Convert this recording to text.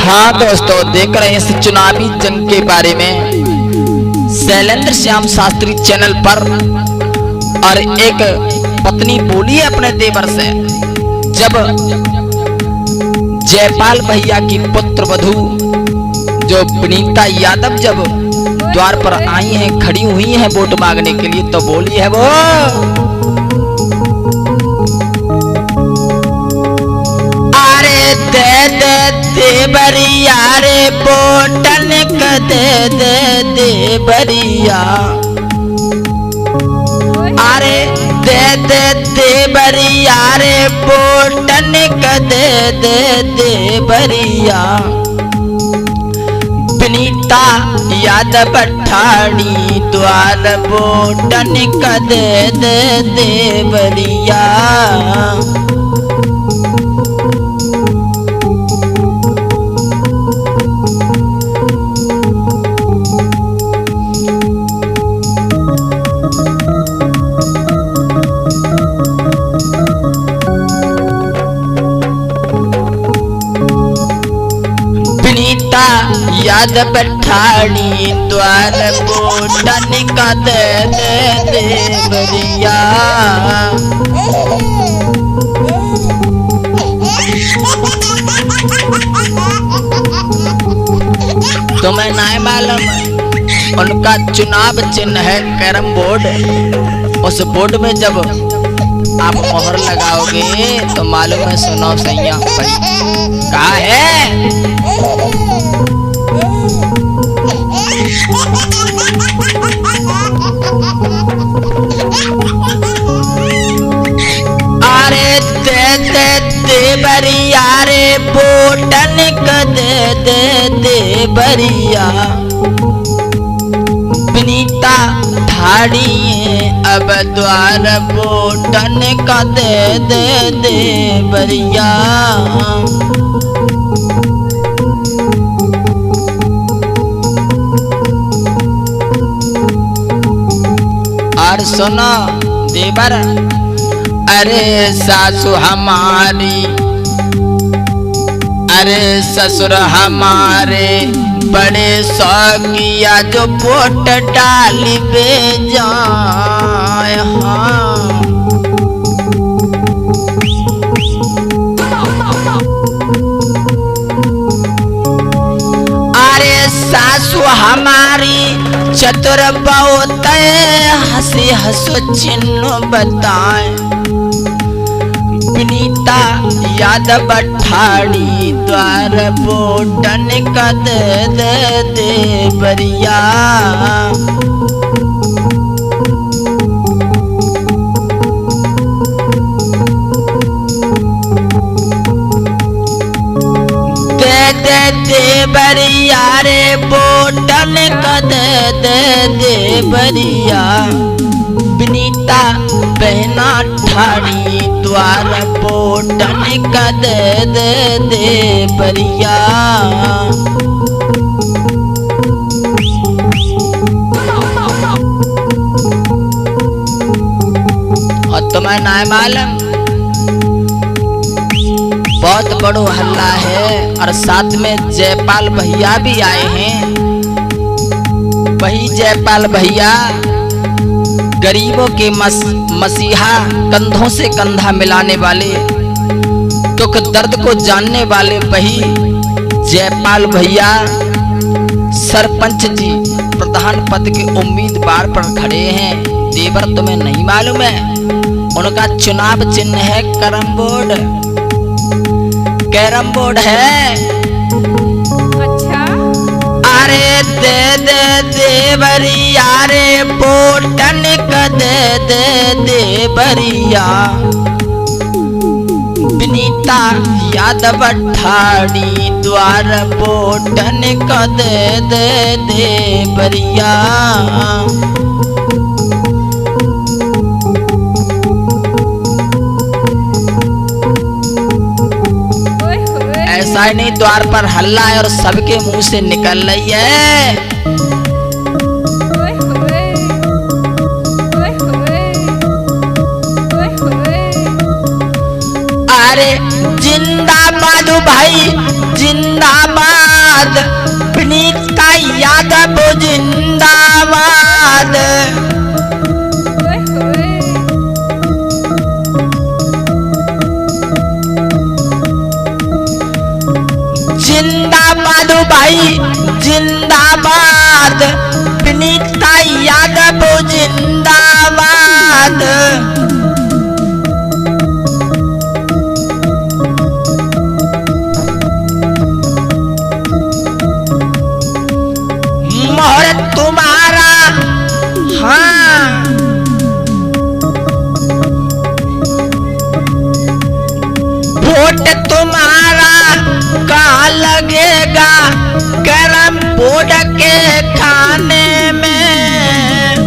हाँ दोस्तों, देख रहे हैं इस चुनावी जंग के बारे में शैलेंद्र श्याम शास्त्री चैनल पर। और एक पत्नी बोली है अपने देवर से, जब जयपाल भैया की पुत्र वधू जो विनीता यादव जब द्वार पर आई हैं, खड़ी हुई हैं वोट मांगने के लिए, तो बोली है वो, अरे दे दे देवरिया रे बोटन क दे दे देवरिया, अरे दे दे देवरिया रे बोटन क दे दे देवरिया। विनीता यादव ठाणी द्वार बोटन क दे दे देवरिया। विनीता यादव ठाणी द्वार बोटन क दे दे देवरिया। तुम्हें नहीं मालूम, उनका चुनाव चिन्ह है कैरम बोर्ड। उस बोर्ड में जब आप मोहर लगाओगे तो मालूम है, सुनो सैया भाई कहा है, अरे दे दे देवरिया रे बोटन क दे दे देवरिया। विनीता ठाड़ी अब द्वार बोटन क दे दे देवरिया। और सुनो देवर, अरे सासू हमारी, अरे ससुर हमारे बड़े शौकिया जो वोट डाल बे जाए। हाँ अरे सासू हमारी चतुर बहुत हंसी हंसो चिन्ह बताए। विनीता यादव ठाणी द्वार बोटन क दे दे देवरिया। दे दे देवरिया रे बोटन क दे दे देवरिया। विनीता बहना ठाणी द्वार बोटन क दे दे देवरिया। और तुम्हें नहीं मालूम, बहुत बड़ो हल्ला है। और साथ में जयपाल भैया भी आए हैं। वही जयपाल भैया गरीबों के मसीहा, कंधों से कंधा मिलाने वाले, दुख दर्द को जानने वाले वही जयपाल भैया सरपंच जी प्रधान पद के उम्मीदवार पर खड़े हैं। देवर तुम्हें नहीं मालूम है, उनका चुनाव चिन्ह है कैरम बोर्ड। कैरम बोर्ड है। अच्छा, अरे दे दे देवरिया रे बोटन क दे दे देवरिया। विनीता यादव ठाणी द्वार बोटन क दे दे देवरिया। ऐसा ही नहीं, द्वार पर हल्ला है और सबके मुंह से निकल रही है, अरे जिंदाबाद भाई जिंदाबाद, विनीता यादव जिंदाबाद। ओए होए। जिंदाबाद भाई जिंदाबाद, विनीता यादव जिंदाबाद। मोहर तुम्हारा हाँ, वोट तुम्हारा कहाँ लगेगा, कैरम बोर्ड के खाने में।